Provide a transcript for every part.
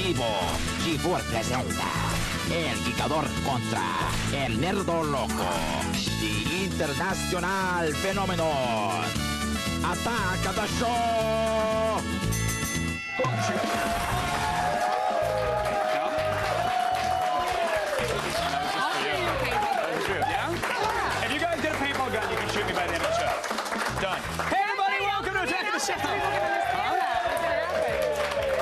vivo, G4 presenta El Gigador contra El Nerdo Loco, the International Phenomenon. Ataca the show! Yeah? If you guys get a paintball gun, you can shoot me by the end of the show. Done. Hey, everybody, welcome to Attack of the Show.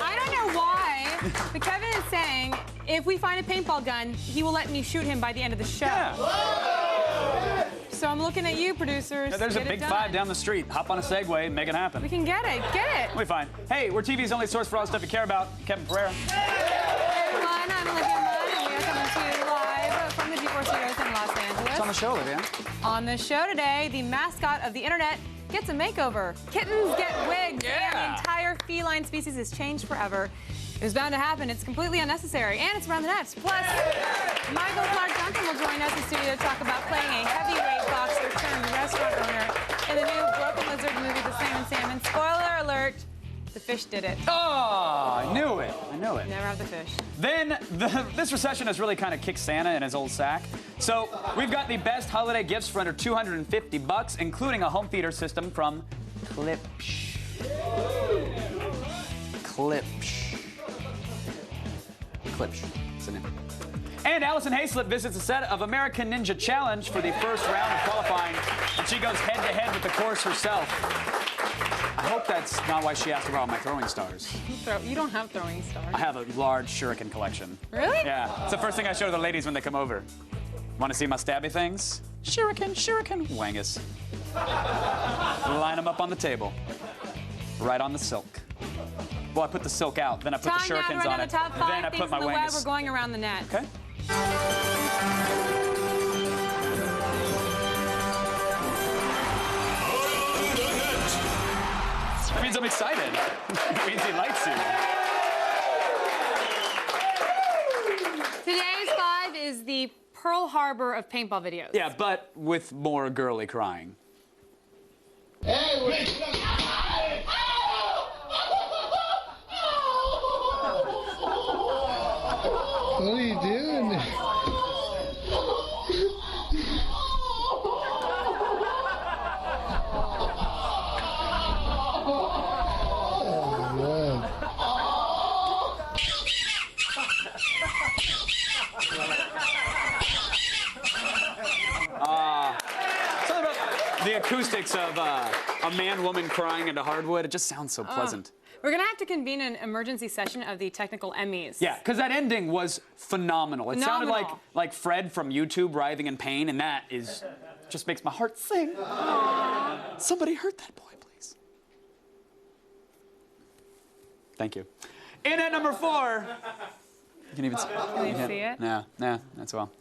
I don't know why, but Kevin is saying if we find a paintball gun, he will let me shoot him by the end of the show. Yeah. So I'm looking at you, producers. Now, there's a big five down the street. Hop on a Segway, make it happen. We can get it. Get it. We'll be fine. Hey, we're TV's only source for all the stuff you care about. Kevin Pereira. Hey, everyone, I'm Olivia Munn, and we are coming to you live from the G4 Studios in Los Angeles. What's on the show, Olivia? On the show today, the mascot of the internet gets a makeover. Kittens get wigs, and the entire feline species is changed forever. It was bound to happen. It's completely unnecessary, and it's around the nets. Plus, Michael Clark Duncan will join us in studio to talk about playing a heavyweight boxer turned restaurant owner in the new Broken Lizard movie, The Slam and Salmon. Spoiler alert, the fish did it. Oh, I knew it. I knew it. Never have the fish. Then, this recession has really kind of kicked Santa in his old sack. So, we've got the best holiday gifts for under $250, including a home theater system from Klipsch. Klipsch. Klipsch. That's the name. And Allison Hayslip visits the set of American Ninja Challenge for the first round of qualifying, and she goes head-to-head with the course herself. I hope that's not why she asked about my throwing stars. You don't have throwing stars. I have a large shuriken collection. Really? Yeah. It's the first thing I show the ladies when they come over. Want to see my stabby things? Shuriken, shuriken, wangus. Line them up on the table. Right on the silk. Well, I put the silk out, then I put the shurikens on it, the top then five I things put my in the web. wangus. We're going around the net. Okay. That means I'm excited. It means he likes you. Today's five is the Pearl Harbor of paintball videos. Yeah, but with more girly crying. Hey, what are you doing? Something about the acoustics of a man-woman crying into hardwood. It just sounds so pleasant. We're going to have to convene an emergency session of the technical Emmys. Yeah, because that ending was phenomenal. It sounded like Fred from YouTube writhing in pain, and that is just makes my heart sing. Aww. Somebody hurt that boy, please. Thank you. In at number 4. You can even see, Can you see it? No, that's well.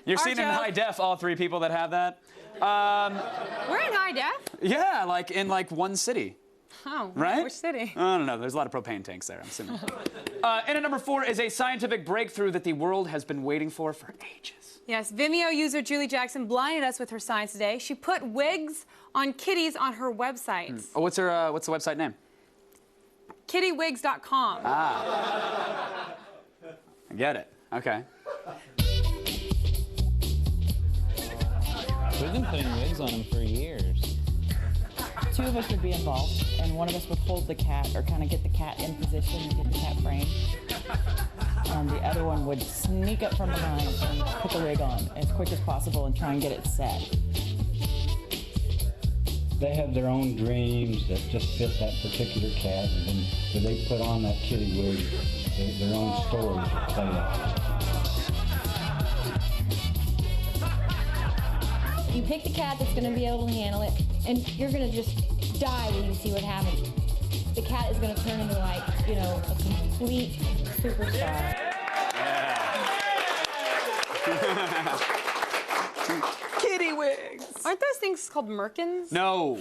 You're seeing in high def, all 3 people that have that. We're in high def? Yeah, like in one city. Oh, right? Which city? I don't know. There's a lot of propane tanks there, I'm assuming. In at number 4 is a scientific breakthrough that the world has been waiting for ages. Yes, Vimeo user Julie Jackson blinded us with her science today. She put wigs on kitties on her website. Oh, what's the website name? Kittywigs.com. Ah. I get it. Okay. We've been putting wigs on them for years. 2 of us would be involved, and one of us would hold the cat or kind of get the cat in position and get the cat framed. And the other one would sneak up from behind and put the wig on as quick as possible and try and get it set. They have their own dreams that just fit that particular cat, and then when they put on that kitty wig, their own stories are played out. You pick the cat that's going to be able to handle it, and you're going to just die when you see what happens. The cat is going to turn into, like, you know, a complete superstar. Yeah. Kitty wigs. Aren't those things called merkins? No,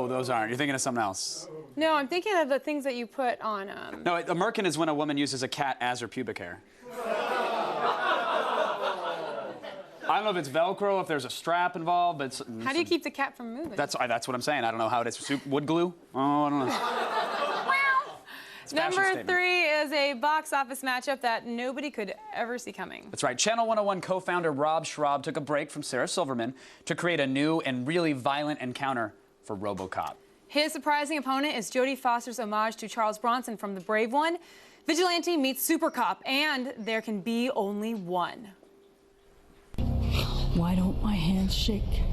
those aren't. You're thinking of something else. No, I'm thinking of the things that you put on. No, a merkin is when a woman uses a cat as her pubic hair. I don't know if it's Velcro, if there's a strap involved, but how do you keep the cat from moving? That's what I'm saying. I don't know how it is. Wood glue? Oh, I don't know. fashion Number statement. 3 is a box office matchup that nobody could ever see coming. That's right. Channel 101 co-founder Rob Schraub took a break from Sarah Silverman to create a new and really violent encounter for RoboCop. His surprising opponent is Jodie Foster's homage to Charles Bronson from The Brave One. Vigilante meets Super Cop, and there can be only one. Why don't my hands shake?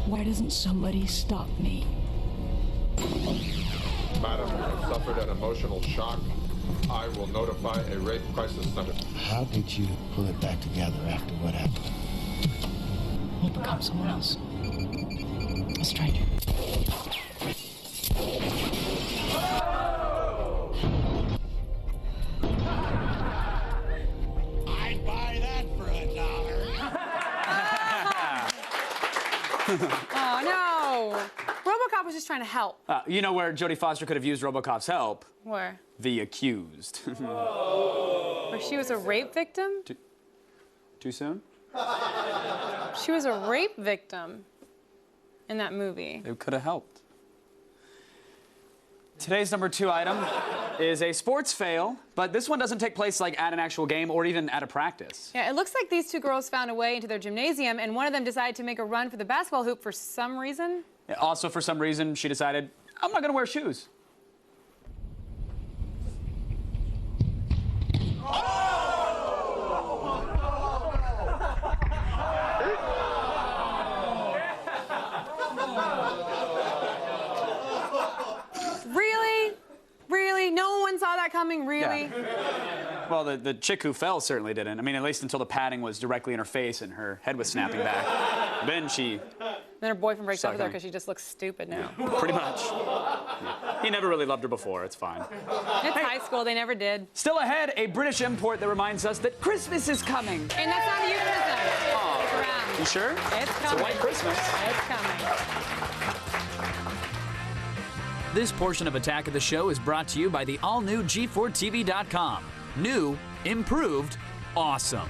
Why doesn't somebody stop me? Madam, you have suffered an emotional shock. I will notify a rape crisis center. How did you pull it back together after what happened? We'll become someone else. A stranger. I'd buy that for $1. Oh, no. RoboCop was just trying to help. You know where Jodie Foster could have used RoboCop's help? Where? The accused. Where she was a rape victim? Too soon? She was a rape victim in that movie. It could have helped. Today's number 2 item is a sports fail, but this one doesn't take place like at an actual game or even at a practice. Yeah, it looks like these 2 girls found a way into their gymnasium, and one of them decided to make a run for the basketball hoop for some reason. Yeah, also, for some reason, she decided, I'm not gonna wear shoes. Really? Really? No one saw that coming, really? Yeah. Well, the chick who fell certainly didn't. I mean, at least until the padding was directly in her face and her head was snapping back. Then she... Then her boyfriend breaks up with her Sucking. because she just looks stupid now. Pretty much. Yeah. He never really loved her before. It's fine. It's high school. They never did. Still ahead, a British import that reminds us that Christmas is coming. And that's not a euphemism. It's around. You sure? It's coming. It's a white Christmas. It's coming. This portion of Attack of the Show is brought to you by the all-new G4TV.com. New, improved, awesome.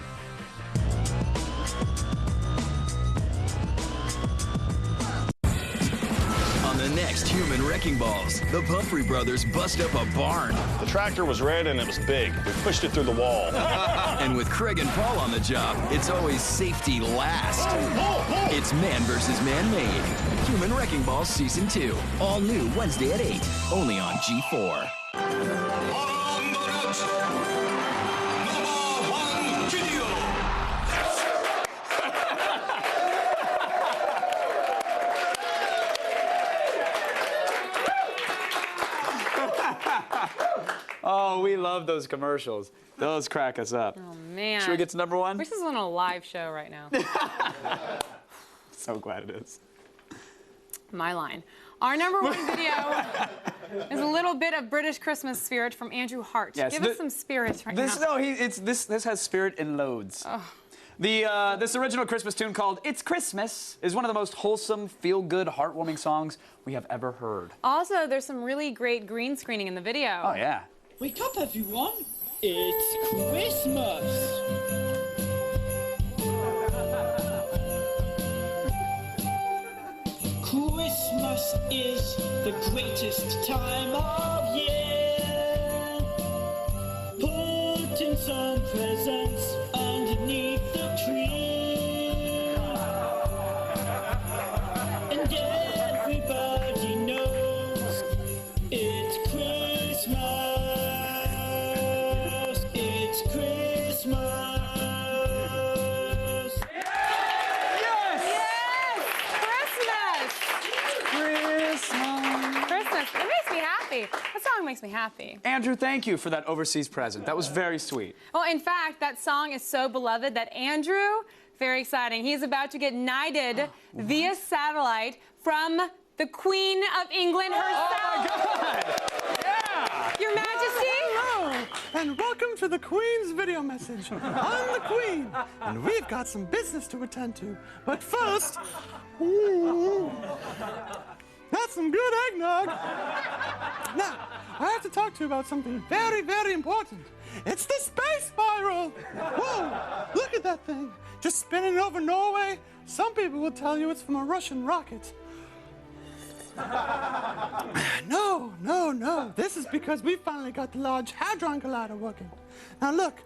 On the next Human Wrecking Balls, the Pumphrey brothers bust up a barn. The tractor was red and it was big. We pushed it through the wall. And with Craig and Paul on the job, it's always safety last. It's Man vs. Man-Made. Human Wrecking Balls Season 2. All new Wednesday at 8. Only on G4. Oh, we love those commercials. Those crack us up. Oh, man. Should we get to number 1? This is on a live show right now. So glad it is. My line. Our number 1 video is a little bit of British Christmas spirit from Andrew Hart. Yes, Give us some spirits right this, now. No, this has spirit in loads. Oh. This original Christmas tune called It's Christmas is one of the most wholesome, feel-good, heartwarming songs we have ever heard. Also, there's some really great green screening in the video. Oh, yeah. Wake up, everyone! It's Christmas! Christmas is the greatest time of year. Putting some presents underneath the tree. And everybody knows it's Christmas. It's Christmas. Christmas. It makes me happy. That song makes me happy. Andrew, thank you for that overseas present. That was very sweet. Well, in fact, that song is so beloved that Andrew, very exciting, he's about to get knighted via satellite from the Queen of England herself. Oh, my God! Yeah! Your Majesty? Hello, and welcome to the Queen's video message. I'm the Queen, and we've got some business to attend to. But first, that's some good eggnog. Now, I have to talk to you about something very, very important. It's the space spiral. Whoa, look at that thing. Just spinning over Norway. Some people will tell you it's from a Russian rocket. No, no, no. This is because we finally got the Large Hadron Collider working. Now look,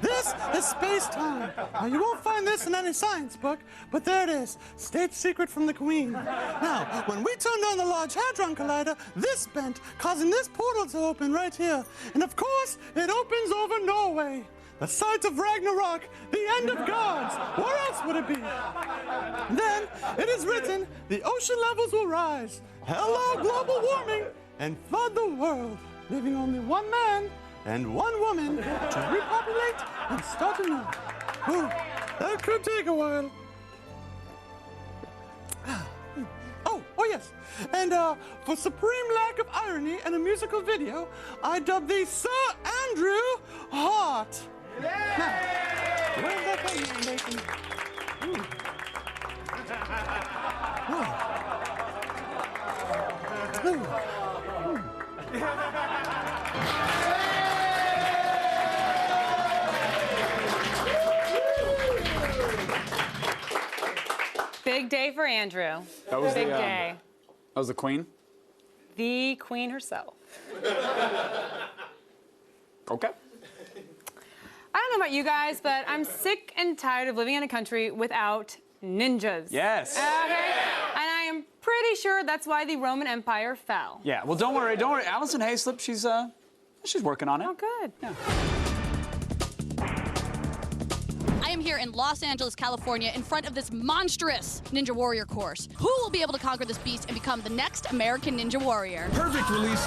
this is space-time. Now you won't find this in any science book, but there it is, state secret from the Queen. Now, when we turned on the Large Hadron Collider, this bent, causing this portal to open right here. And of course, it opens over Norway. The site of Ragnarok, the end of gods. Where else would it be? Then, it is written, the ocean levels will rise. Hello, global warming, and flood the world, leaving only one man and one woman to repopulate and start anew. Ooh, that could take a while. Oh yes, and for supreme lack of irony and a musical video, I dubbed thee Sir Andrew Hart. Now, where's that thing, Nathan? Big day for Andrew. That was Big day. That was the Queen? The Queen herself. Okay. I don't know about you guys, but I'm sick and tired of living in a country without ninjas. Yes. Okay? And I am pretty sure that's why the Roman Empire fell. Yeah, well, don't worry. Allison Hayslip, she's working on it. Oh, good. Yeah. I am here in Los Angeles, California, in front of this monstrous Ninja Warrior course. Who will be able to conquer this beast and become the next American Ninja Warrior? Perfect release.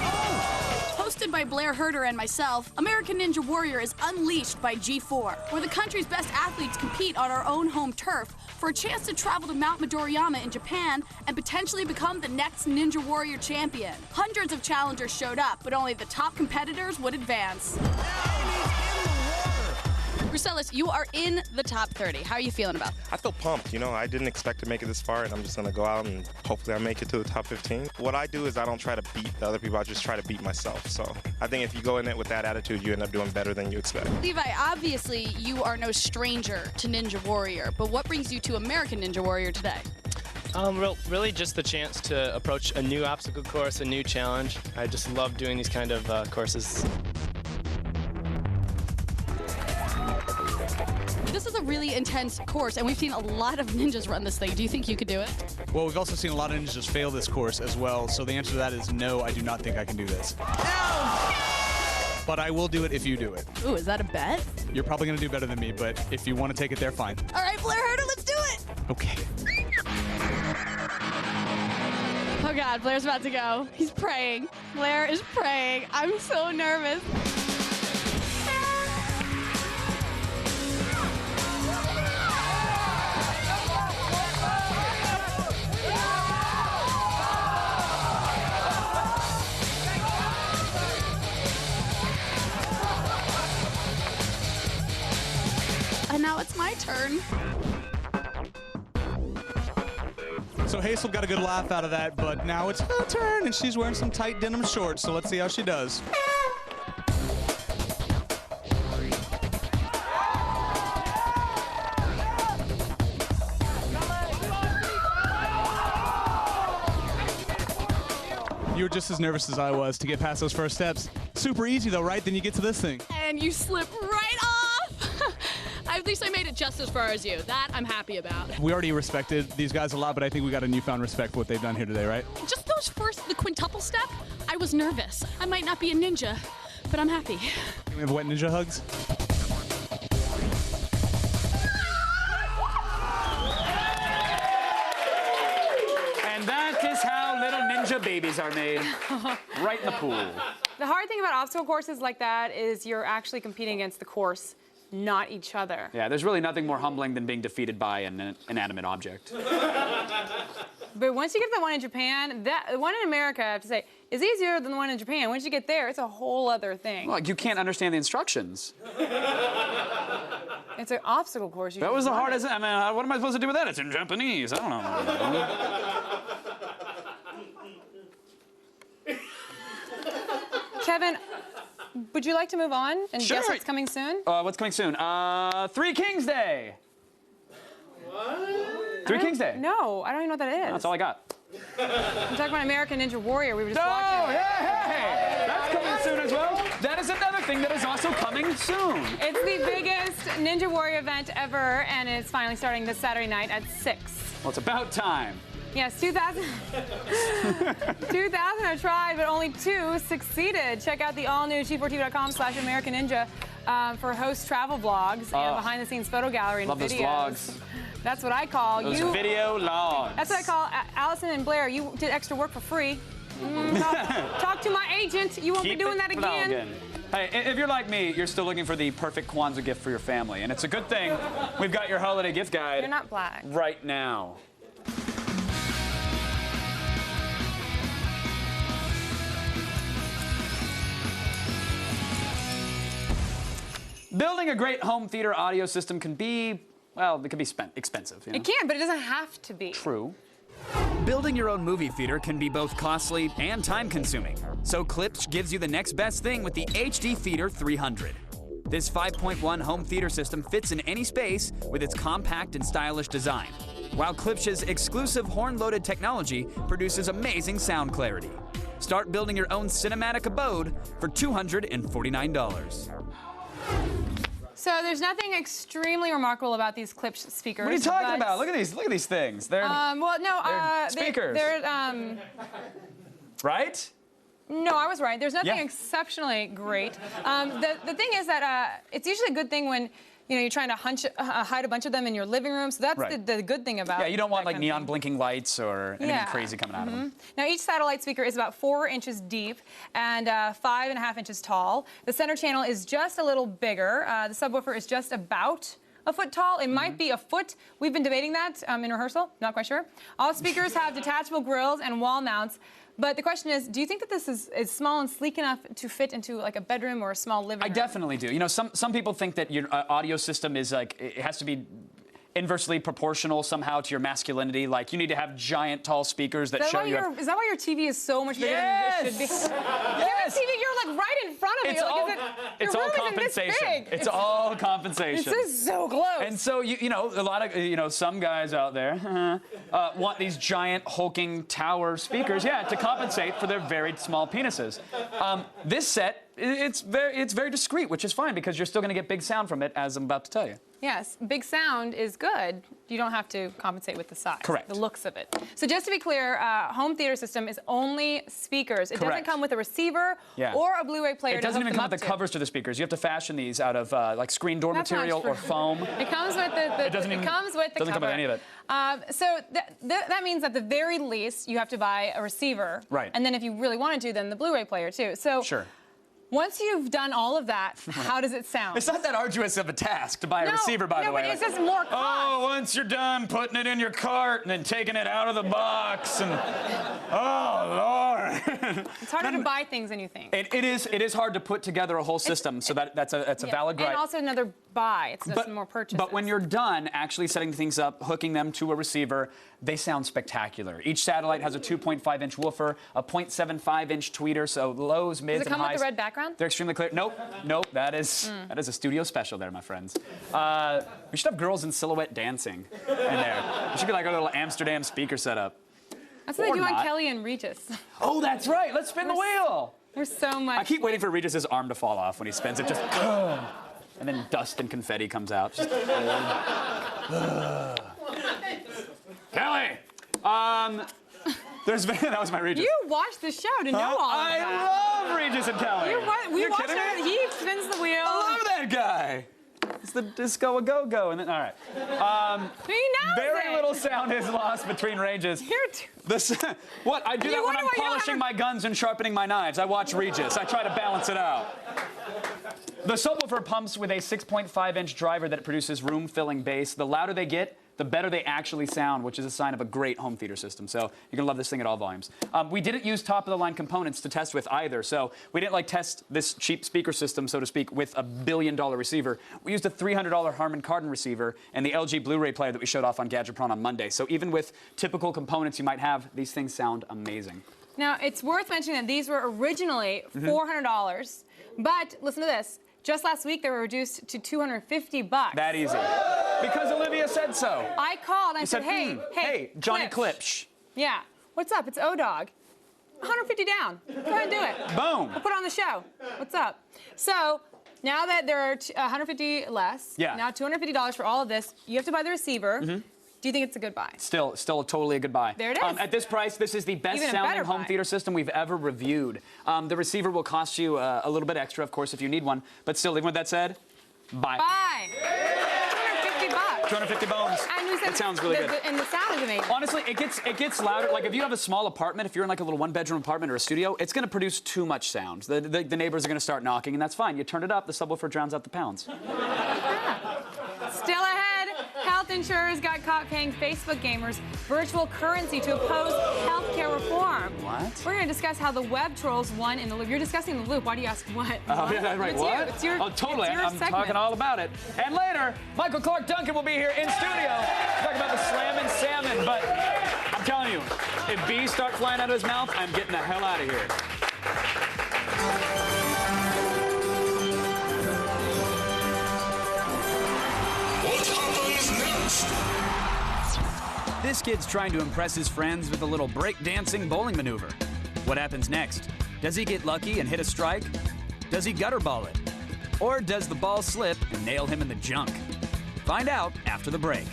Hosted by Blair Herter and myself, American Ninja Warrior is unleashed by G4, where the country's best athletes compete on our own home turf for a chance to travel to Mount Midoriyama in Japan and potentially become the next Ninja Warrior champion. Hundreds of challengers showed up, but only the top competitors would advance. Ruselis, you are in the top 30. How are you feeling about it? I feel pumped. You know, I didn't expect to make it this far, and I'm just going to go out and hopefully I make it to the top 15. What I do is I don't try to beat the other people. I just try to beat myself. So I think if you go in it with that attitude, you end up doing better than you expect. Levi, obviously you are no stranger to Ninja Warrior, but what brings you to American Ninja Warrior today? Really just the chance to approach a new obstacle course, a new challenge. I just love doing these kind of courses. This is a really intense course, and we've seen a lot of ninjas run this thing. Do you think you could do it? Well, we've also seen a lot of ninjas fail this course as well, so the answer to that is no, I do not think I can do this. No! But I will do it if you do it. Ooh, is that a bet? You're probably going to do better than me, but if you want to take it there, fine. All right, Blair Herter, let's do it! Okay. Oh, God, Blair's about to go. He's praying. Blair is praying. I'm so nervous. And now it's my turn. So Hazel got a good laugh out of that, but now it's her turn, and she's wearing some tight denim shorts, so let's see how she does. You were just as nervous as I was to get past those first steps. Super easy though, right? Then you get to this thing. And you slip right off. At least I made it just as far as you. That I'm happy about. We already respected these guys a lot, but I think we got a newfound respect for what they've done here today, right? Just the quintuple step, I was nervous. I might not be a ninja, but I'm happy. Can we have wet ninja hugs? And that is how little ninja babies are made. Right in the pool. The hard thing about obstacle courses like that is you're actually competing against the course, not each other. Yeah, there's really nothing more humbling than being defeated by an inanimate object. But once you get to the one in Japan, the one in America, I have to say, is easier than the one in Japan. Once you get there, it's a whole other thing. Well, you can't understand the instructions. It's an obstacle course. That was the hardest. I mean, what am I supposed to do with that? It's in Japanese. I don't know. Kevin, would you like to move on and Sure. guess what's coming soon? What's coming soon? Three Kings Day. What? Three Kings Day. No, I don't even know what that is. That's all I got. I'm talking about American Ninja Warrior. We were just watching. Oh, hey! That's coming soon as well. That is another thing that is also coming soon. It's the biggest Ninja Warrior event ever, and it's finally starting this Saturday night at 6. Well, it's about time. Yes, 2,000 have tried, but only 2 succeeded. Check out the all-new G4TV.com/American Ninja for host travel vlogs and behind-the-scenes photo gallery and love videos. Those vlogs. That's what I call those video logs. That's what I call Allison and Blair. You did extra work for free. Talk to my agent. You won't be doing that again. Hey, if you're like me, you're still looking for the perfect Kwanzaa gift for your family, and it's a good thing we've got your holiday gift guide. You're not black. Right now. Building a great home theater audio system can be, well, it can be expensive. You know? It can, but it doesn't have to be. True. Building your own movie theater can be both costly and time-consuming. So Klipsch gives you the next best thing with the HD Theater 300. This 5.1 home theater system fits in any space with its compact and stylish design, while Klipsch's exclusive horn-loaded technology produces amazing sound clarity. Start building your own cinematic abode for $249. So there's nothing extremely remarkable about these Klipsch speakers. What are you talking about? Look at these things. They're they're speakers. Right? No, I was right. There's nothing exceptionally great. The thing is that it's usually a good thing when you're trying to hide a bunch of them in your living room. So that's the good thing about it. Yeah, you don't want like neon blinking lights or anything crazy coming out of them. Now each satellite speaker is about 4 inches deep and 5.5 inches tall. The center channel is just a little bigger. The subwoofer is just about a foot tall. It might be a foot. We've been debating that in rehearsal. Not quite sure. All speakers have detachable grills and wall mounts. But the question is, do you think that this is small and sleek enough to fit into like a bedroom or a small living room? I definitely do. You know, some people think that your audio system is like, it has to be inversely proportional somehow to your masculinity. Like, you need to have giant, tall speakers that show you. Is that why your TV is so much bigger than it should be? Yes! TV, you're like right in front of me. It's all compensation. It's all compensation. This is so close. And so, you know, a lot of, some guys out there want these giant, hulking tower speakers, to compensate for their very small penises. This set, it's very discreet, which is fine because you're still going to get big sound from it, as I'm about to tell you. Yes, big sound is good. You don't have to compensate with the size. Correct. The looks of it. So just to be clear, home theater system is only speakers. It doesn't come with a receiver or a Blu-ray player. It doesn't even come with the covers to the speakers. You have to fashion these out of like screen door material or foam. It comes with the. It doesn't come with come with any of it. So that means at the very least you have to buy a receiver. Right. And then if you really want to, then the Blu-ray player too. So. Sure. Once you've done all of that, how does it sound? It's not that arduous of a task to buy a receiver, by the way. No, but it's just more cost. Oh, once you're done putting it in your cart and then taking it out of the box and, oh, Lord. It's harder to buy things than you think. It is hard to put together a whole system, so that's a valid gripe. And also another buy. It's just more purchases. But when you're done actually setting things up, hooking them to a receiver, they sound spectacular. Each satellite has a 2.5-inch woofer, a 0.75-inch tweeter, so lows, mids, and highs. Does it come with the red background? They're extremely clear. Nope. That is a studio special there, my friends. We should have girls in silhouette dancing in there. It should be like a little Amsterdam speaker setup. That's what they do on Kelly and Regis. Oh, that's right. Let's spin the wheel. There's so much. I keep waiting for Regis's arm to fall off when he spins it. Just and then dust and confetti comes out. Just, Kelly! That was my Regis. You watched the show to know all of that. I love Regis and Kelly. We watched it. He spins the wheel. I love that guy. It's the disco a go-go. And then, all right. He knows very little sound is lost between Regis. What? I do that when I'm polishing my guns and sharpening my knives. I watch Regis. I try to balance it out. The subwoofer pumps with a 6.5-inch driver that produces room-filling bass. The louder they get, the better they actually sound, which is a sign of a great home theater system. So you're gonna love this thing at all volumes. We didn't use top-of-the-line components to test with either, so we didn't test this cheap speaker system, so to speak, with a billion-dollar receiver. We used a $300 Harman Kardon receiver and the LG Blu-ray player that we showed off on Gadgetron on Monday. So even with typical components you might have, these things sound amazing. Now, it's worth mentioning that these were originally $400, but listen to this. Just last week, they were reduced to $250. That easy. Because Olivia said so. I called and I said, hey, Johnny Klipsch. Yeah. What's up? It's O-Dog. 150 down. Go ahead and do it. Boom. We'll put on the show. What's up? So now that there are 150 less, now $250 for all of this, you have to buy the receiver. Do you think it's a good buy? Still totally a good buy. There it is. At this price, this is the best-sounding home theater system we've ever reviewed. The receiver will cost you a little bit extra, of course, if you need one. But still, even with that said, buy. Buy. 250 bucks. 250 bones. And we said it sounds really good. And the sound is amazing. Honestly, it gets louder. Like if you have a small apartment, if you're in like a little one-bedroom apartment or a studio, it's going to produce too much sound. The neighbors are going to start knocking, and that's fine. You turn it up, the subwoofer drowns out the pounds. Still ahead, health insurers got caught paying Facebook gamers virtual currency to oppose healthcare reform. What? We're going to discuss how the web trolls won in the loop. You're discussing the loop. Why do you ask what? Oh, yeah, right. It's what? It's your, oh, totally. It's your I'm segment. talking all about it. And later, Michael Clark Duncan will be here in studio talking about the slamming salmon. But I'm telling you, if bees start flying out of his mouth, I'm getting the hell out of here. This kid's trying to impress his friends with a little break-dancing bowling maneuver. What happens next? Does he get lucky and hit a strike? Does he gutter ball it? Or does the ball slip and nail him in the junk? Find out after the break.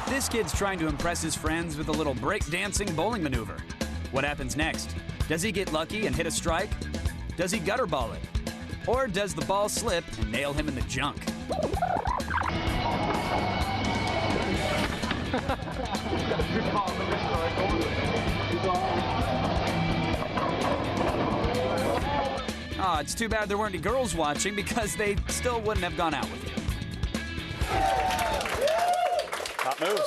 This kid's trying to impress his friends with a little break-dancing bowling maneuver. What happens next? Does he get lucky and hit a strike? Does he gutter ball it? Or does the ball slip and nail him in the junk? Aw, it's too bad there weren't any girls watching because they still wouldn't have gone out with you. Top moves.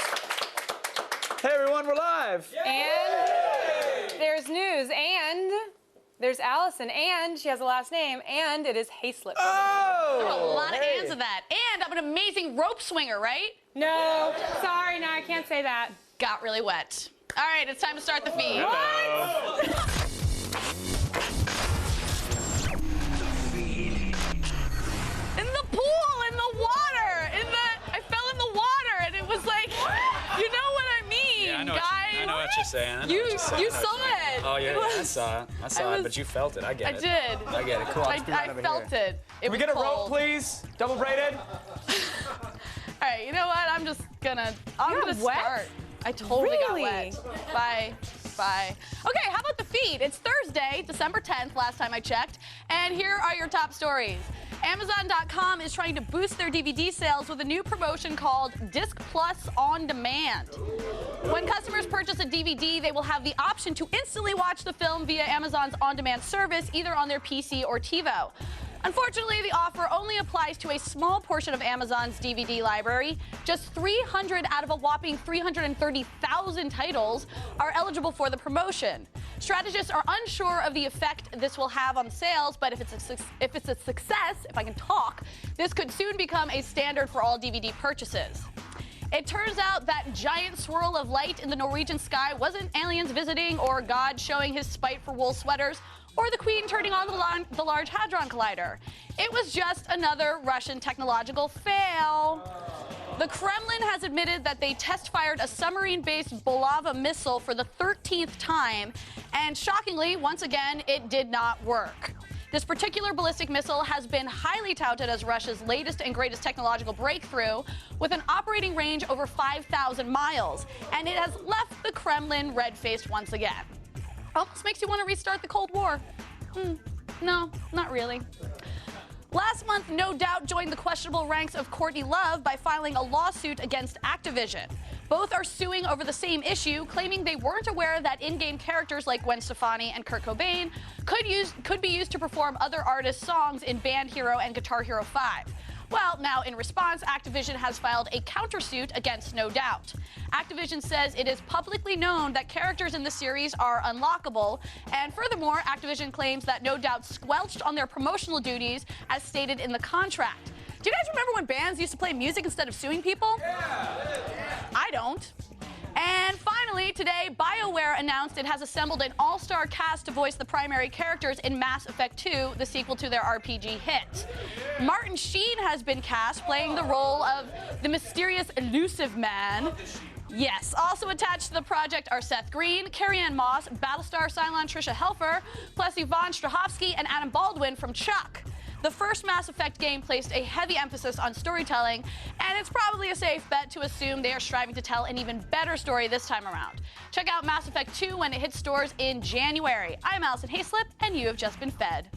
Hey everyone, we're live. And there's news, and there's Allison, and she has a last name, and it is Hayslip. Oh! There's a lot of hands of that. And I'm an amazing rope swinger, right? No, sorry, no, I can't say that. Got really wet. All right, it's time to start the feed. What? In the pool, in the water, I fell in the water, and it was like, you know what I mean, Yeah, I know guys. I know what you're saying. You saw it. Oh yeah, It was- I saw it. I saw it, but you felt it. I get I it. did. I get it. Cool. I felt it. Can we get a rope, please? Double braided. All right, you know what? I'm gonna wet? start. I totally Really? got wet. Bye. Okay, how about the feed? It's Thursday, December 10th, last time I checked, and here are your top stories. Amazon.com is trying to boost their DVD sales with a new promotion called Disc Plus On Demand. When customers purchase a DVD, they will have the option to instantly watch the film via Amazon's on-demand service, either on their PC or TiVo. Unfortunately, the offer only applies to a small portion of Amazon's DVD library. Just 300 out of a whopping 330,000 titles are eligible for the promotion. Strategists are unsure of the effect this will have on sales, but if it's a success, if I can talk, this could soon become a standard for all DVD purchases. It turns out that giant swirl of light in the Norwegian sky wasn't aliens visiting or God showing his spite for wool sweaters, or the Queen turning on the Large Hadron Collider. It was just another Russian technological fail. The Kremlin has admitted that they test-fired a submarine-based Bulava missile for the 13th time, and shockingly, once again, it did not work. This particular ballistic missile has been highly touted as Russia's latest and greatest technological breakthrough, with an operating range over 5,000 miles, and it has left the Kremlin red-faced once again. Almost makes you want to restart the Cold War. No, not really. Last month, No Doubt joined the questionable ranks of Courtney Love by filing a lawsuit against Activision. Both are suing over the same issue, claiming they weren't aware that in-game characters like Gwen Stefani and Kurt Cobain could be used to perform other artists' songs in Band Hero and Guitar Hero 5. Well, now in response, Activision has filed a countersuit against No Doubt. Activision says it is publicly known that characters in the series are unlockable, and furthermore, Activision claims that No Doubt squelched on their promotional duties as stated in the contract. Do you guys remember when bands used to play music instead of suing people? Yeah. I don't. And finally, today, BioWare announced it has assembled an all-star cast to voice the primary characters in Mass Effect 2, the sequel to their RPG hit. Martin Sheen has been cast playing the role of the mysterious elusive man. Yes, also attached to the project are Seth Green, Carrie-Anne Moss, Battlestar Cylon Tricia Helfer, plus Yvonne Strahovski and Adam Baldwin from Chuck. The first Mass Effect game placed a heavy emphasis on storytelling, and it's probably a safe bet to assume they are striving to tell an even better story this time around. Check out Mass Effect 2 when it hits stores in January. I'm Allison Hayslip, and you have just been fed.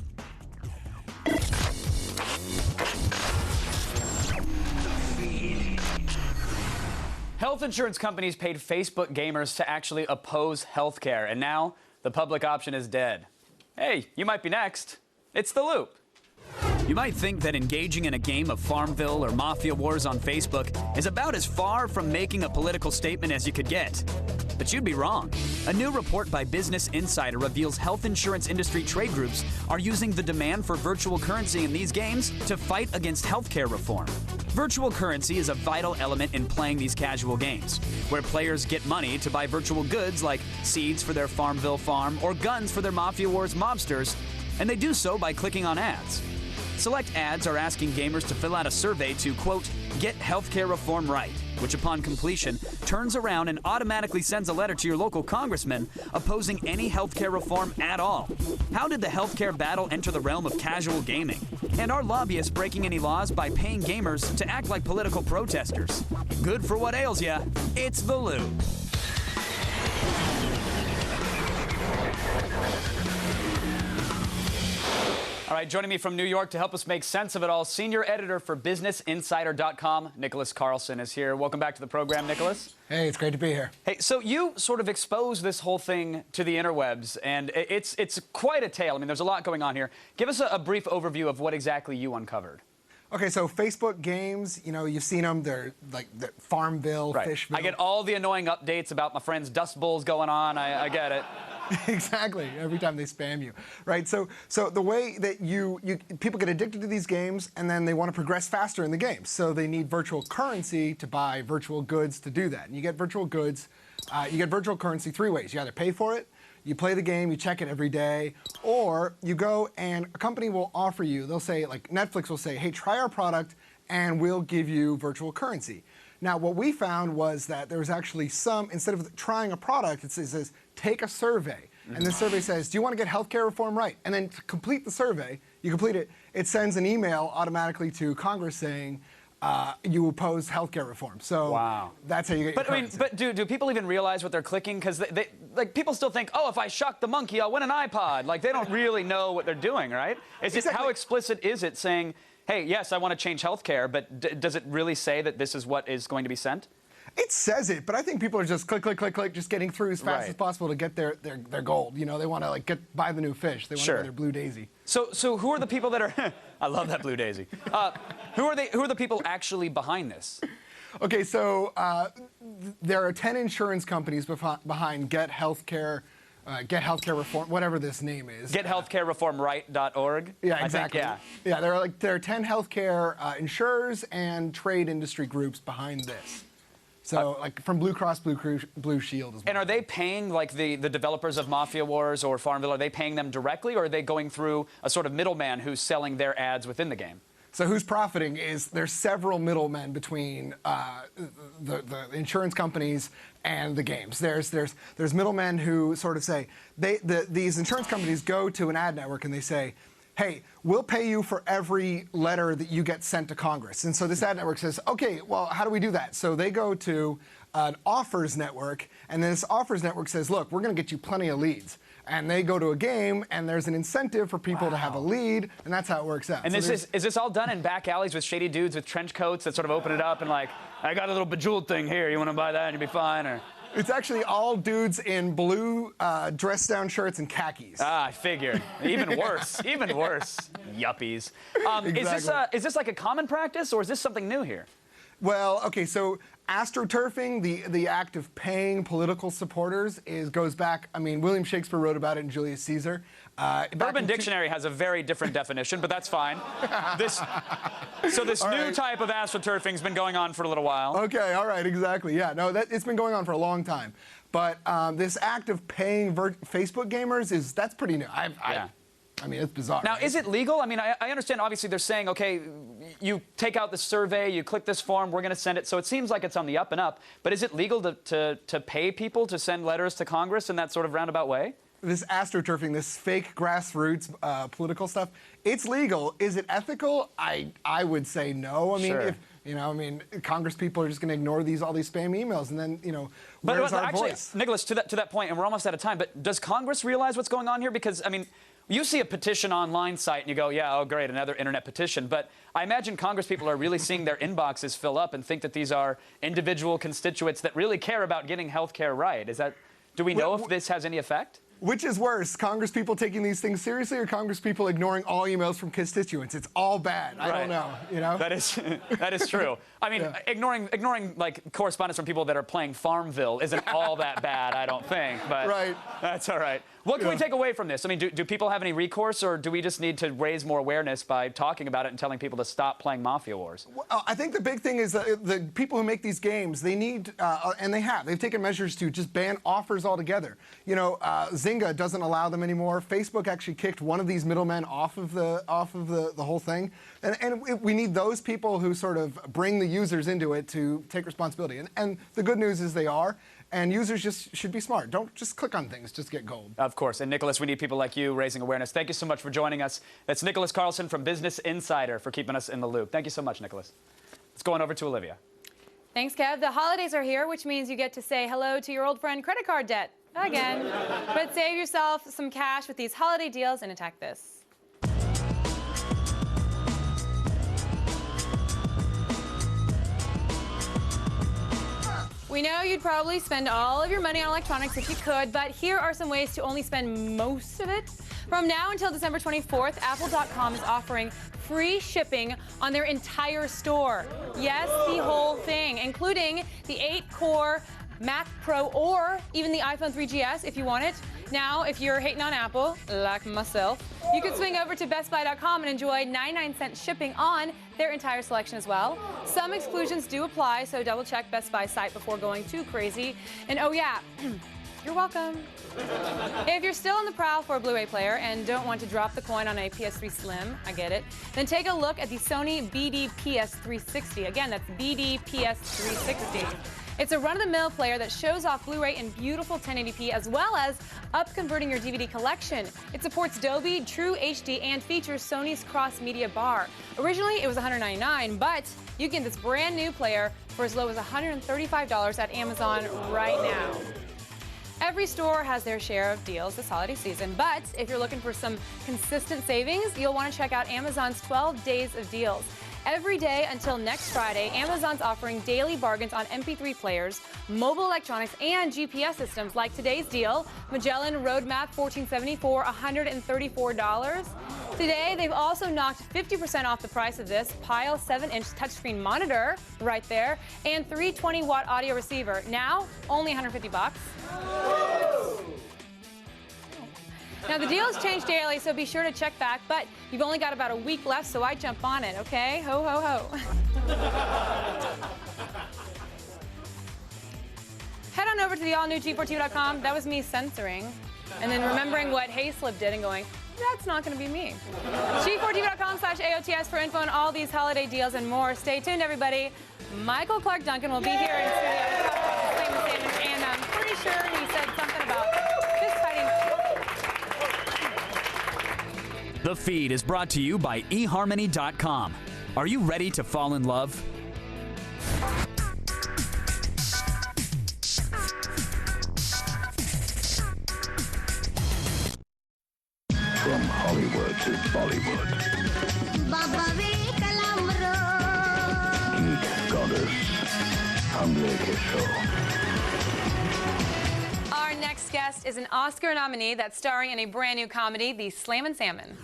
Health insurance companies paid Facebook gamers to actually oppose healthcare, and now the public option is dead. Hey, you might be next. It's The Loop. You might think that engaging in a game of Farmville or Mafia Wars on Facebook is about as far from making a political statement as you could get. But you'd be wrong. A new report by Business Insider reveals health insurance industry trade groups are using the demand for virtual currency in these games to fight against healthcare reform. Virtual currency is a vital element in playing these casual games, where players get money to buy virtual goods like seeds for their Farmville farm or guns for their Mafia Wars mobsters, and they do so by clicking on ads. Select ads are asking gamers to fill out a survey to, quote, get healthcare reform right, which upon completion turns around and automatically sends a letter to your local congressman opposing any healthcare reform at all. How did the healthcare battle enter the realm of casual gaming? And are lobbyists breaking any laws by paying gamers to act like political protesters? Good for what ails ya, it's The Loop. All right, joining me from New York to help us make sense of it all, senior editor for BusinessInsider.com, Nicholas Carlson is here. Welcome back to the program, Nicholas. Hey, it's great to be here. Hey, so you sort of exposed this whole thing to the interwebs, and it's quite a tale. I mean, there's a lot going on here. Give us a brief overview of what exactly you uncovered. Okay, so Facebook games, you know, you've seen them. They're like the Farmville, right. Fishville. I get all the annoying updates about my friend's Dust Bowls going on. I get it. Exactly. Every time they spam you, right? So the way that people get addicted to these games, and then they want to progress faster in the game. So they need virtual currency to buy virtual goods to do that. And you get virtual goods, you get virtual currency three ways. You either pay for it, you play the game, you check it every day, or you go and a company will offer you. They'll say, like Netflix will say, hey, try our product, and we'll give you virtual currency. Now, what we found was that there was actually instead of trying a product, it says, take a survey. And the survey says, do you want to get healthcare reform right? And then to complete the survey, you complete it, it sends an email automatically to Congress saying, you oppose healthcare reform. So wow. That's how you get your currency. But do people even realize what they're clicking? Because like people still think, oh, if I shock the monkey, I'll win an iPod. Like they don't really know what they're doing, right? How explicit is it saying, hey, yes, I want to change healthcare, but does it really say that this is what is going to be sent? It says it, but I think people are just click, click, click, click, just getting through as fast as possible to get their gold. You know, they want to like buy the new fish. They want to buy their Blue Daisy. So who are the people that are? I love that Blue Daisy. Who are the people actually behind this? Okay, so there are 10 insurance companies behind Get Healthcare Reform, whatever this name is. GetHealthcareReformRight.org. Yeah, exactly. I think, yeah, there are 10 healthcare insurers and trade industry groups behind this. So, like from Blue Cross Blue Shield as well. And are they paying, like the developers of Mafia Wars or Farmville, are they paying them directly, or are they going through a sort of middleman who's selling their ads within the game? So who's profiting is there's several middlemen between the insurance companies and the games. There's middlemen who sort of say, these insurance companies go to an ad network and they say, hey, we'll pay you for every letter that you get sent to Congress. And so this ad network says, okay, well, how do we do that? So they go to an offers network, and then this offers network says, look, we're going to get you plenty of leads. And they go to a game, and there's an incentive for people to have a lead, and that's how it works out. And so is this all done in back alleys with shady dudes with trench coats that sort of open it up and like, I got a little bejeweled thing here, you want to buy that and you'll be fine? Or it's actually all dudes in blue dress-down shirts and khakis. Ah, I figured. Even worse. Even worse. Yuppies. Exactly. Is this like a common practice, or is this something new here? Well, okay, so astroturfing, the act of paying political supporters, goes back. I mean, William Shakespeare wrote about it in Julius Caesar. Urban Dictionary has a very different definition, but that's fine. This new type of astroturfing's been going on for a little while. Okay, all right, exactly. Yeah, no, it's been going on for a long time. But this act of paying Facebook gamers that's pretty new. I mean, it's bizarre. Now, is it legal? I mean, I understand, obviously, they're saying, okay, you take out the survey, you click this form, we're going to send it. So it seems like it's on the up and up. But is it legal to pay people to send letters to Congress in that sort of roundabout way? This astroturfing, this fake grassroots political stuff, it's legal. Is it ethical? I would say no. I mean, if Congress people are just going to ignore all these spam emails, and then, where's our voice? Nicholas, to that point, and we're almost out of time, but does Congress realize what's going on here? Because, I mean, you see a petition online site and you go, yeah, oh, great, another internet petition. But I imagine Congress people are really seeing their inboxes fill up and think that these are individual constituents that really care about getting health care right. Do we know if this has any effect? Which is worse, Congress people taking these things seriously or Congress people ignoring all emails from constituents? It's all bad. I don't know, That is true. I mean, ignoring like correspondence from people that are playing Farmville isn't all that bad, I don't think. But that's all right. What can we take away from this? I mean, do people have any recourse, or do we just need to raise more awareness by talking about it and telling people to stop playing Mafia Wars? Well, I think the big thing is that the people who make these games, they need, and they've taken measures to just ban offers altogether. Zynga doesn't allow them anymore. Facebook actually kicked one of these middlemen off of the whole thing. And we need those people who sort of bring the users into it to take responsibility. And the good news is they are. And users just should be smart. Don't just click on things, just get gold. Of course. And Nicholas, we need people like you raising awareness. Thank you so much for joining us. That's Nicholas Carlson from Business Insider for keeping us in the loop. Thank you so much, Nicholas. Let's go on over to Olivia. Thanks, Kev. The holidays are here, which means you get to say hello to your old friend credit card debt again. But save yourself some cash with these holiday deals and attack this. We know you'd probably spend all of your money on electronics if you could, but here are some ways to only spend most of it. From now until December 24th, Apple.com is offering free shipping on their entire store. Yes, the whole thing, including the 8-core Mac Pro or even the iPhone 3GS if you want it. Now, if you're hating on Apple, like myself, you could swing over to BestBuy.com and enjoy 99-cent shipping on their entire selection as well. Some exclusions do apply, so double-check Best Buy site before going too crazy. And oh yeah, you're welcome. If you're still on the prowl for a Blu-ray player and don't want to drop the coin on a PS3 Slim, I get it, then take a look at the Sony BD-PS360. Again, that's BD-PS360. It's a run-of-the-mill player that shows off Blu-ray in beautiful 1080p as well as up-converting your DVD collection. It supports Dolby, True HD, and features Sony's cross-media bar. Originally, it was $199, but you can get this brand-new player for as low as $135 at Amazon right now. Every store has their share of deals this holiday season, but if you're looking for some consistent savings, you'll want to check out Amazon's 12 Days of Deals. Every day until next Friday, Amazon's offering daily bargains on MP3 players, mobile electronics, and GPS systems like today's deal, Magellan Roadmap 1470 for $134. Today, they've also knocked 50% off the price of this Pile 7-inch touchscreen monitor right there and 320-watt audio receiver. Now, only $150. Now, the deals change daily, so be sure to check back, but you've only got about a week left, so I jump on it, okay? Ho, ho, ho. Head on over to the all-new G4TV.com. That was me censoring and then remembering what Hayslip did and going, that's not going to be me. G4TV.com/AOTS for info on all these holiday deals and more. Stay tuned, everybody. Michael Clark Duncan will be here in studio, and I'm pretty sure he said something about fist fighting. The feed is brought to you by eHarmony.com. Are you ready to fall in love? From Hollywood to Bollywood. Geek Goddess. Hamle ke show. Our next guest is an Oscar nominee that's starring in a brand new comedy, The Slammin' Salmon.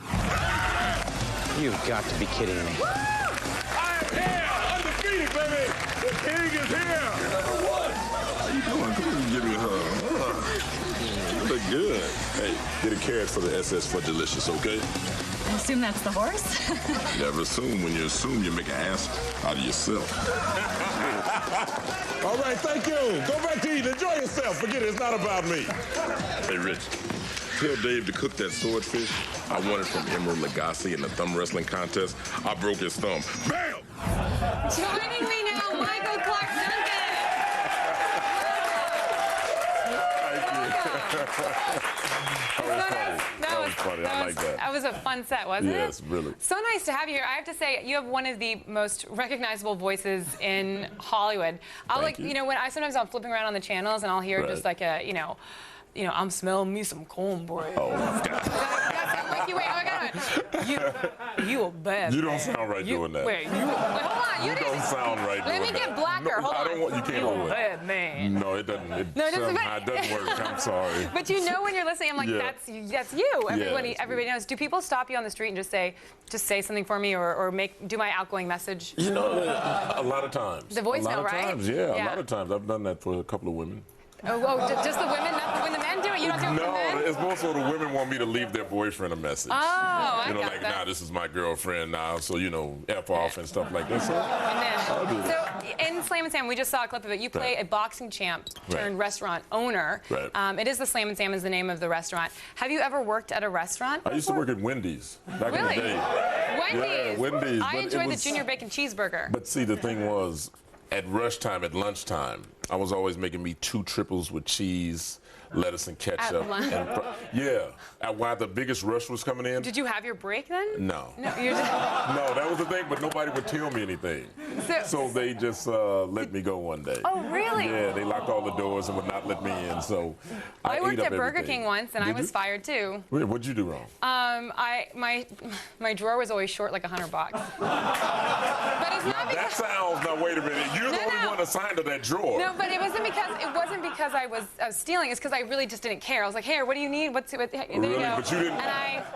You've got to be kidding me. I am here, undefeated, baby. The king is here. give me a hug. You look good. Hey, get a carrot for the SS for delicious, okay? I assume that's the horse? Never assume. When you assume, you make an ass out of yourself. All right, thank you. Go back to eating. Enjoy yourself. Forget it. It's not about me. Hey, Rich, tell Dave to cook that swordfish. I won it from Emerald Lagasse in the thumb wrestling contest. I broke his thumb. Bam! Joining me now, Michael Clark Duncan. That was funny. I like that. That was a fun set, wasn't it? Yes, really. So nice to have you here. I have to say, you have one of the most recognizable voices in Hollywood. Thank you. You know, when sometimes I'm flipping around on the channels and I'll hear just like a, I'm smelling me some cornbread. Oh, God. You a bad You don't man. sound right doing that. Wait, hold on. You don't sound right Let doing me get that. blacker. No, Hold on. I don't want, you can't You do a it. bad man. No, it doesn't. It doesn't work. I'm sorry. But you know when you're listening, I'm like, Yeah. that's you. Everybody, Yeah, everybody knows. Do people stop you on the street and just say something for me, or do my outgoing message? You know, a lot of times. The voicemail, A lot of right? times, yeah. A lot of times. I've done that for a couple of women. Just the women? Not when the men do it? You don't do it for the men? No, it's more so the women want me to leave their boyfriend a message. Oh, I got like, that. nah, this is my girlfriend now, so, F off and stuff like that. So, I'll do that. So in Slam and Salmon, we just saw a clip of it. You play a boxing champ turned restaurant owner. Right. It is the Slam and Salmon is the name of the restaurant. Have you ever worked at a restaurant before? I used to work at Wendy's back in the Really? day. Wendy's? Yeah, Wendy's. I but enjoyed it was, the junior bacon cheeseburger. But see, the thing was, at rush time, at lunchtime, I was always making me 2 triples with cheese, lettuce, and ketchup. At lunch? While the biggest rush was coming in. Did you have your break then? No. No, you're just... No, that was the thing, but nobody would tell me anything. So they just let me go one day. Oh, really? Yeah, they locked all the doors and would not let me in, so I worked ate up at Burger everything. King once, and I Did was you? fired too. What'd you do wrong? My drawer was always short like $100. But it's not because... That sounds, now wait a minute, you're the only one assigned to that drawer. No, but it wasn't because I was stealing. It's because I really just didn't care. I was like, hey, what do you need? There Really? you go. But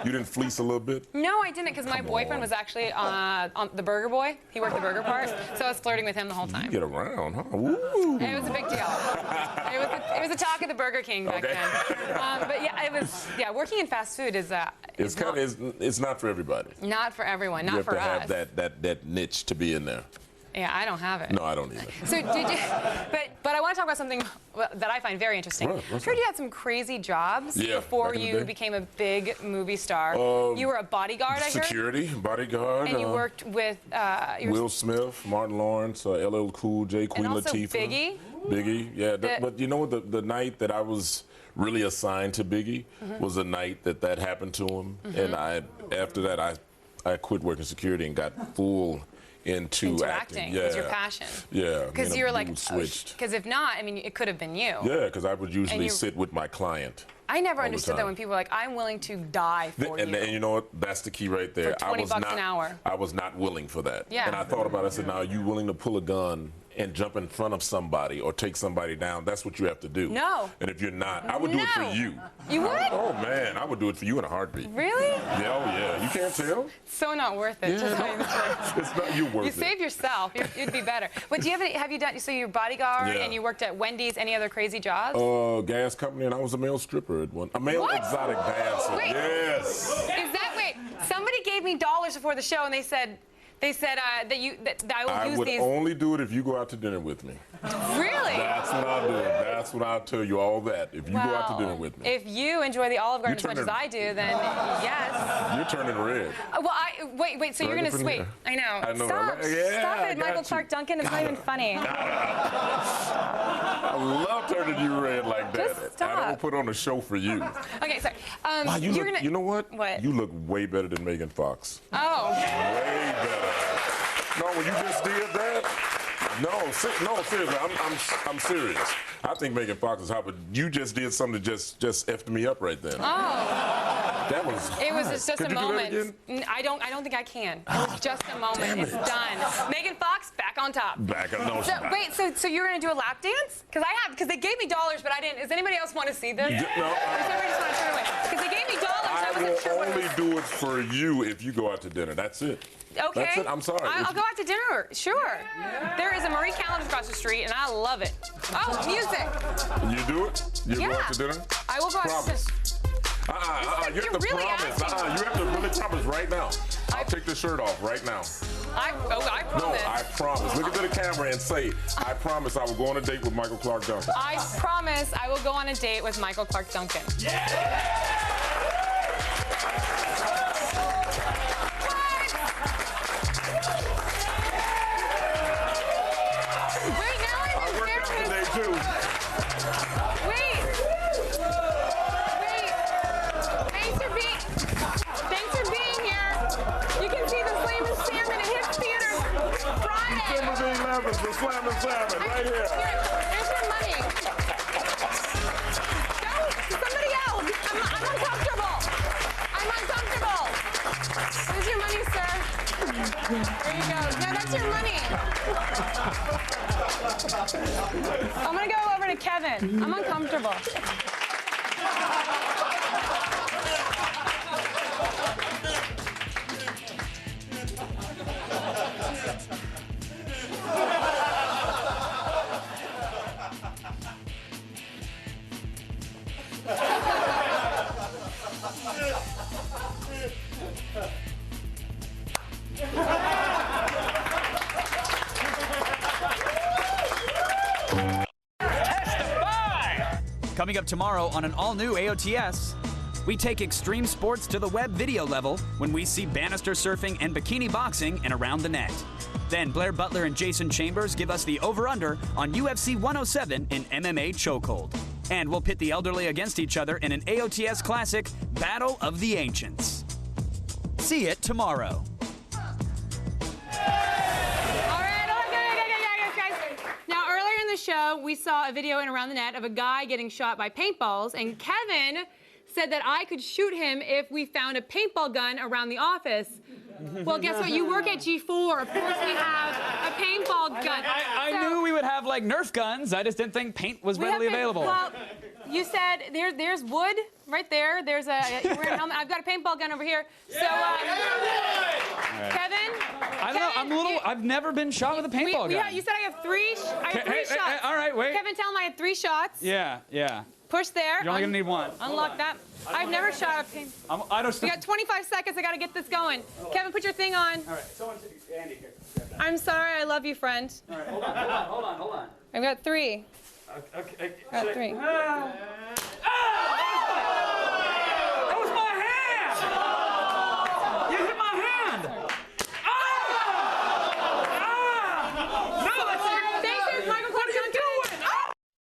you didn't fleece a little bit? No, I didn't, because my boyfriend was actually on the burger boy. He worked the burger part, so I was flirting with him the whole time. You get around, huh? Ooh. It was a big deal. It was the talk of the Burger King back then. But yeah, working in fast food is it's not for everybody. not for everyone, not for us. You have to have that niche to be in there. Yeah, I don't have it. No, I don't either. So did you? But I want to talk about something that I find very interesting. Right, I heard you had some crazy jobs before you became a big movie star. You were a bodyguard, I heard. Security, bodyguard. And you worked with Will Smith, Martin Lawrence, LL Cool J, Queen and also Latifah. Biggie. Yeah. But you know what? The night that I was really assigned to Biggie was the night that happened to him, and after that I quit working security and got full into acting. Was your passion. Yeah. Because you were like, switched. because if not, I mean, it could have been you. Yeah, because I would usually sit with my client. I never understood that when people were like, I'm willing to die for you. And you know what? That's the key right there. For $20 an hour. I was not willing for that. Yeah. And I thought about it. I said, now, are you willing to pull a gun and jump in front of somebody or take somebody down? That's what you have to do. No. And if you're not, I would do it for you. You would? Oh, man. I would do it for you in a heartbeat. Really? Yeah, oh, yeah. You can't tell. So not worth it. It's not you worth it. You save yourself. You'd be better. But do you have you done, so you're bodyguard and you worked at Wendy's, any other crazy jobs? Gas company, and I was a male stripper at one. A male exotic dancer. Wait. Yes. Wait, somebody gave me dollars before the show and they said that I will use these. I would only do it if you go out to dinner with me. Really? That's what I'll do. That's what I'll tell you, all that, if you go out to dinner with me. If you enjoy the Olive Garden as much as I do, then yes. You're turning red. Wait, so you're going to wait. I know. Stop it, Michael Clark Duncan. It's not even funny. I love turning you red like that. Just stop. I don't put on a show for you. Okay, sorry. Wow, you know what? What? You look way better than Megan Fox. Oh. Way better. No, when you just did that. No, seriously, I'm serious. I think Megan Fox is hot, but you just did something that just effed me up right then. Oh. That was. It was just Could a you moment. do that again? I don't think I can. It was just a moment. It's done. Megan Fox back on top. Back on. No, so you're gonna do a lap dance? Because they gave me dollars, but I didn't. Does anybody else want to see this? No. Does everybody just want to turn away? Because they gave me dollars. I will only do it for you if you go out to dinner. That's it. Okay. That's it. I'm sorry. I'll go out to dinner. Sure. Yeah. There is a Marie Callender's across the street, and I love it. Oh, music. You do it? You go out to dinner? I will go out to dinner. You have to really promise. You have to really promise right now. I'll take the shirt off right now. I promise. No, I promise. Look into the camera and say, I promise I will go on a date with Michael Clark Duncan. I promise I will go on a date with Michael Clark Duncan. Yeah! The Slam and Salmon, right here. Here's your money. Go, somebody else. I'm uncomfortable. I'm uncomfortable. Here's your money, sir. There you go. No, that's your money. I'm gonna go over to Kevin. I'm uncomfortable. Coming up tomorrow on an all-new AOTS, we take extreme sports to the web video level when we see banister surfing and bikini boxing and around the net. Then Blair Butler and Jason Chambers give us the over-under on UFC 107 in MMA chokehold. And we'll pit the elderly against each other in an AOTS classic, Battle of the Ancients. See it tomorrow. The show, we saw a video in Around the Net of a guy getting shot by paintballs, and Kevin said that I could shoot him if we found a paintball gun around the office. Well, guess what? You work at G4. Of course we have a paintball gun. I knew we would have, like, Nerf guns. I just didn't think paint was readily available. Well, you said there's wood right there. There's a you're wearing a helmet. I've got a paintball gun over here. So, Kevin. I don't know. I'm a little. I've never been shot with a paintball gun. You said I have three. I have three shots. Hey, all right, wait. Kevin, tell him I had 3 shots. Yeah. Push there. You're only gonna need 1. Unlock that. I've never shot a paint. I don't. We got 25 seconds. I gotta get this going. Kevin, put your thing on. All right. Andy here. I'm sorry. I love you, friend. All right. Hold on. I've got 3. Okay. Got 3.